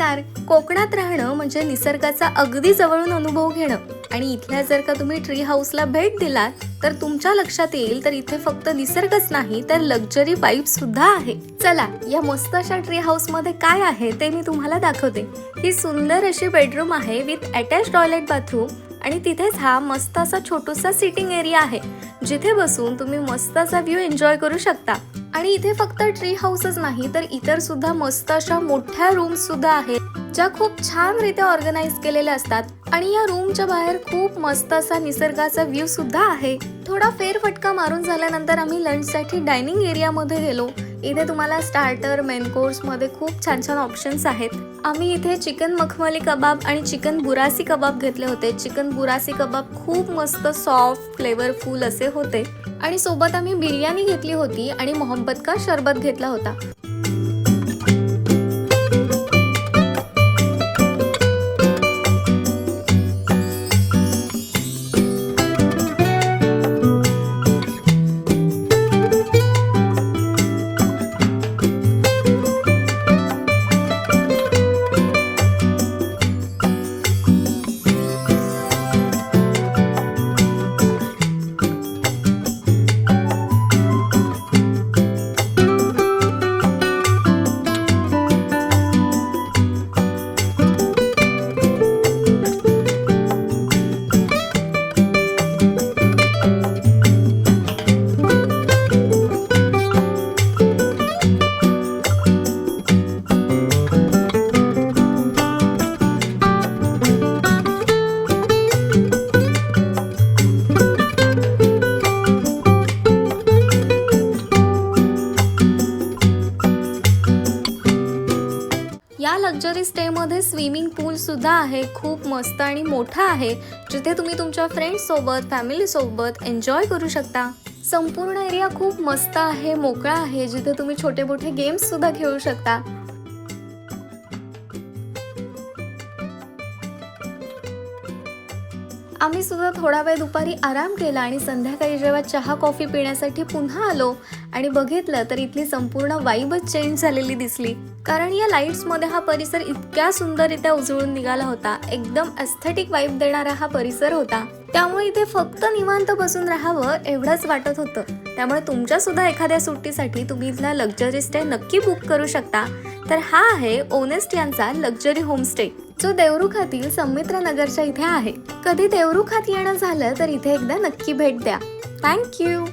नमस्कार. कोकणात राहणं म्हणजे निसर्गाचा अगदी जवळून अनुभव घेणं आणि इथल्या जर का तुम्ही ट्री हाऊसला भेट दिलात तर तुमच्या लक्षात येईल तर इथे फक्त निसर्गच नाही तर लक्झरी वाईब सुद्धा आहे. चला या मस्त अशा ट्री हाऊस मध्ये काय आहे ते मी तुम्हाला दाखवते. ही सुंदर अशी बेडरूम आहे विथ अटॅच टॉयलेट बाथरूम आणि तिथेच हा मस्त असा छोटासा सिटिंग एरिया आहे जिथे बसून तुम्ही मस्त असा व्ह्यू एन्जॉय करू शकता. आणि इथे फक्त ट्री हाऊसच नाही तर इतर सुद्धा मस्त अशा मोठ्या रूम्स सुद्धा आहेत ज्या खूप छान रित्या ऑर्गनाइज केलेल्या असतात आणि या रूमच्या बाहेर खूप मस्त असा निसर्गाचा व्ह्यू सुद्धा आहे. थोडा फेरफटका मारून झाल्यानंतर आम्ही लंचसाठी डायनिंग एरिया मध्ये गेलो. इथे तुम्हाला स्टार्टर मेन कोर्स मध्ये खूप छान छान ऑप्शन्स आहेत. आम्ही इथे चिकन मखमली कबाब आणि चिकन बुरासी कबाब घेतले होते. चिकन बुरासी कबाब खूप मस्त सॉफ्ट फ्लेवरफुल असे होते आणि सोबत आम्ही बिर्याणी घेतली होती आणि मोहब्बत का शरबत घेतला होता. या लक्झरी स्टे मध्ये स्विमिंग पूल सुद्धा आहे. खूप मस्त आणि मोठा आहे जिथे तुम्ही तुमच्या फ्रेंड्स सोबत फॅमिली सोबत एन्जॉय करू शकता. संपूर्ण एरिया खूप मस्त आहे, मोकळा आहे जिथे तुम्ही छोटे मोठे गेम्स सुद्धा खेळू शकता. आम्ही सुद्धा थोडा वेळ दुपारी आराम केला आणि संध्याकाळी जेव्हा चहा कॉफी पिण्यासाठी पुन्हा आलो आणि बघितलं तर इथली संपूर्ण वाईबच चेंज झालेली दिसली. कारण या लाईट्स मध्ये हा परिसर इतक्या सुंदररित्या उजळून निघाला होता. एकदम एस्थेटिक वाईब देणारा हा परिसर होता. त्यामुळे इथे फक्त निवांत बसून राहावं एवढंच वाटत होतं. त्यामुळे तुमच्या सुद्धा एखाद्या सुट्टीसाठी तुम्ही इथला लक्झरी स्टे नक्की बुक करू शकता. तर हा आहे ओनेस्ट यांचा लक्झरी होमस्टे जो देवरुखातील सौमित्र नगरच्या इथे आहे. कधी देवरुखात येणं झालं तर इथे एकदा नक्की भेट द्या. थँक्यू.